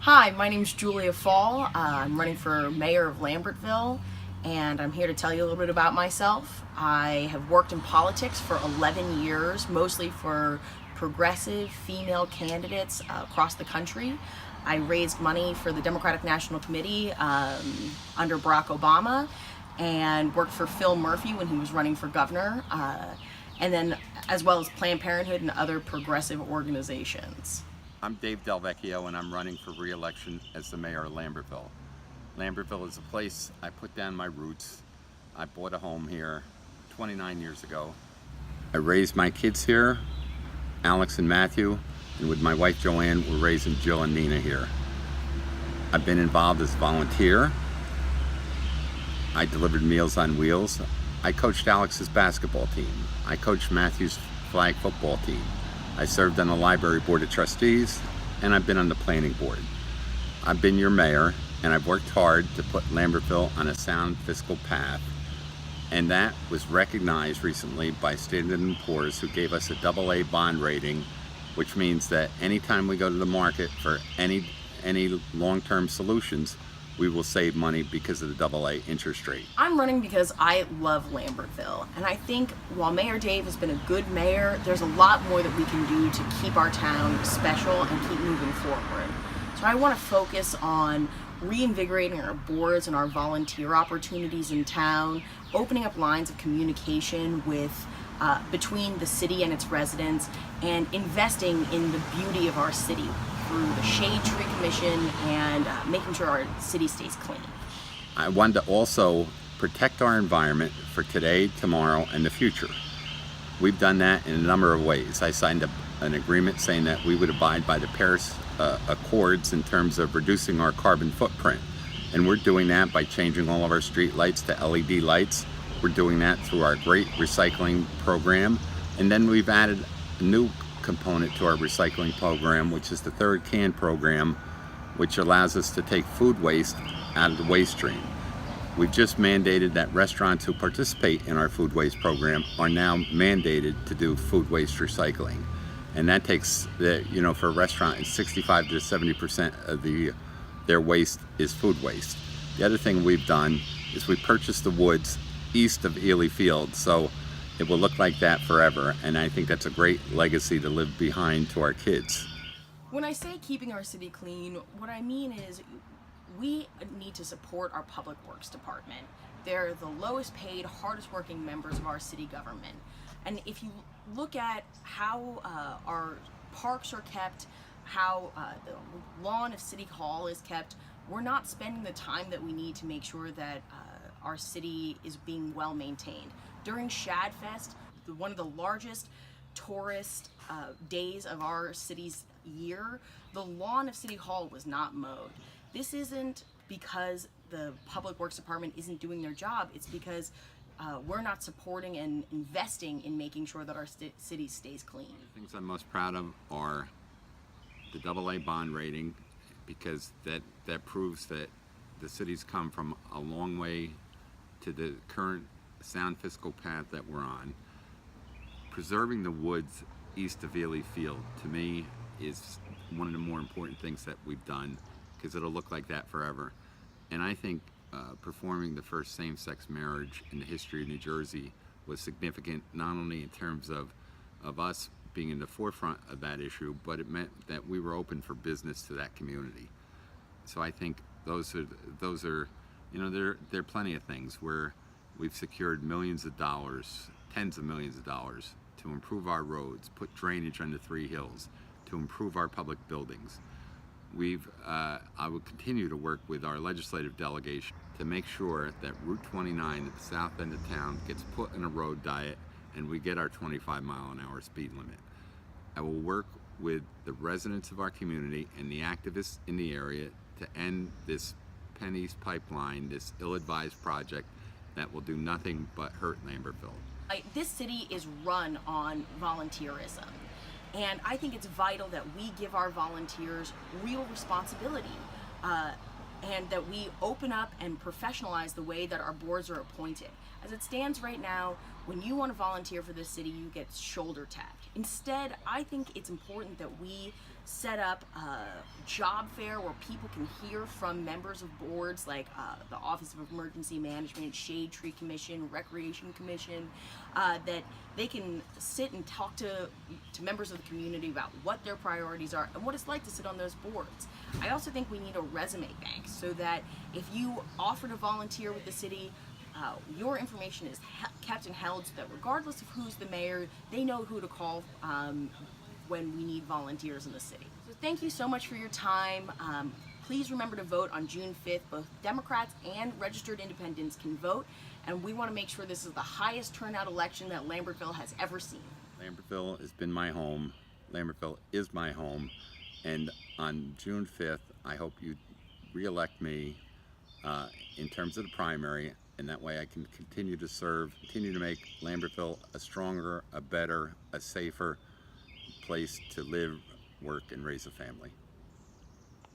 Hi, my name is Julia Fahl. I'm running for mayor of Lambertville, and I'm here to tell you a little bit about myself. I have worked in politics for 11 years, mostly for progressive female candidates across the country. I raised money for the Democratic National Committee under Barack Obama, and worked for Phil Murphy when he was running for governor, and then as well as Planned Parenthood and other progressive organizations. I'm David Del Vecchio, and I'm running for re-election as the mayor of Lambertville. Lambertville is a place I put down my roots. I bought a home here 29 years ago. I raised my kids here, Alex and Matthew, and with my wife Joanne, we're raising Jill and Nina here. I've been involved as a volunteer. I delivered Meals on Wheels. I coached Alex's basketball team. I coached Matthew's flag football team. I served on the library board of trustees, and I've been on the planning board. I've been your mayor, and I've worked hard to put Lambertville on a sound fiscal path, and that was recognized recently by Standard & Poor's, who gave us a AA bond rating, which means that anytime we go to the market for any long-term solutions, we will save money because of the AA interest rate. I'm running because I love Lambertville, and I think while Mayor Dave has been a good mayor, there's a lot more that we can do to keep our town special and keep moving forward. So I want to focus on reinvigorating our boards and our volunteer opportunities in town, opening up lines of communication with between the city and its residents, and investing in the beauty of our city through the Shade Tree Commission and making sure our city stays clean. I wanted to also protect our environment for today, tomorrow, and the future. We've done that in a number of ways. I signed an agreement saying that we would abide by the Paris Accords in terms of reducing our carbon footprint. And we're doing that by changing all of our street lights to LED lights. We're doing that through our great recycling program. And then we've added a new component to our recycling program, which is the third can program, which allows us to take food waste out of the waste stream. We've just mandated that restaurants who participate in our food waste program are now mandated to do food waste recycling. And that takes, for a restaurant, it's 65 to 70% of their waste is food waste. The other thing we've done is we purchased the woods east of Ely Field, so it will look like that forever, and I think that's a great legacy to live behind to our kids. When I say keeping our city clean, what I mean is we need to support our public works department. They're the lowest paid, hardest working members of our city government. And if you look at how our parks are kept, how the lawn of City Hall is kept, we're not spending the time that we need to make sure that our city is being well maintained. During Shad Fest, one of the largest tourist days of our city's year, the lawn of City Hall was not mowed. This isn't because the Public Works Department isn't doing their job, it's because we're not supporting and investing in making sure that our city stays clean. The things I'm most proud of are the AA bond rating, because that proves that the city's come from a long way to the current sound fiscal path that we're on. Preserving the woods east of Ely Field, to me, is one of the more important things that we've done, because it'll look like that forever. And I think performing the first same-sex marriage in the history of New Jersey was significant, not only in terms of us being in the forefront of that issue, but it meant that we were open for business to that community. So I think those are there are plenty of things where we've secured millions of dollars, tens of millions of dollars, to improve our roads, put drainage on the 3 hills, to improve our public buildings. I will continue to work with our legislative delegation to make sure that Route 29 at the south end of town gets put in a road diet and we get our 25-mile-an-hour speed limit. I will work with the residents of our community and the activists in the area to end this Penny's pipeline, this ill-advised project that will do nothing but hurt Lambertville. This city is run on volunteerism, and I think it's vital that we give our volunteers real responsibility, and that we open up and professionalize the way that our boards are appointed. As it stands right now, when you want to volunteer for this city, you get shoulder tapped. Instead, I think it's important that we set up a job fair where people can hear from members of boards like the Office of Emergency Management, Shade Tree Commission, Recreation Commission, that they can sit and talk to members of the community about what their priorities are and what it's like to sit on those boards. I also think we need a resume bank so that if you offer to volunteer with the city, your information is kept and held so that regardless of who's the mayor, they know who to call when we need volunteers in the city. So thank you so much for your time. Please remember to vote on June 5th. Both Democrats and registered independents can vote, and we want to make sure this is the highest turnout election that Lambertville has ever seen. Lambertville has been my home. Lambertville is my home. And on June 5th, I hope you re-elect me in terms of the primary, and that way I can continue to serve, continue to make Lambertville a stronger, a better, a safer place to live, work, and raise a family.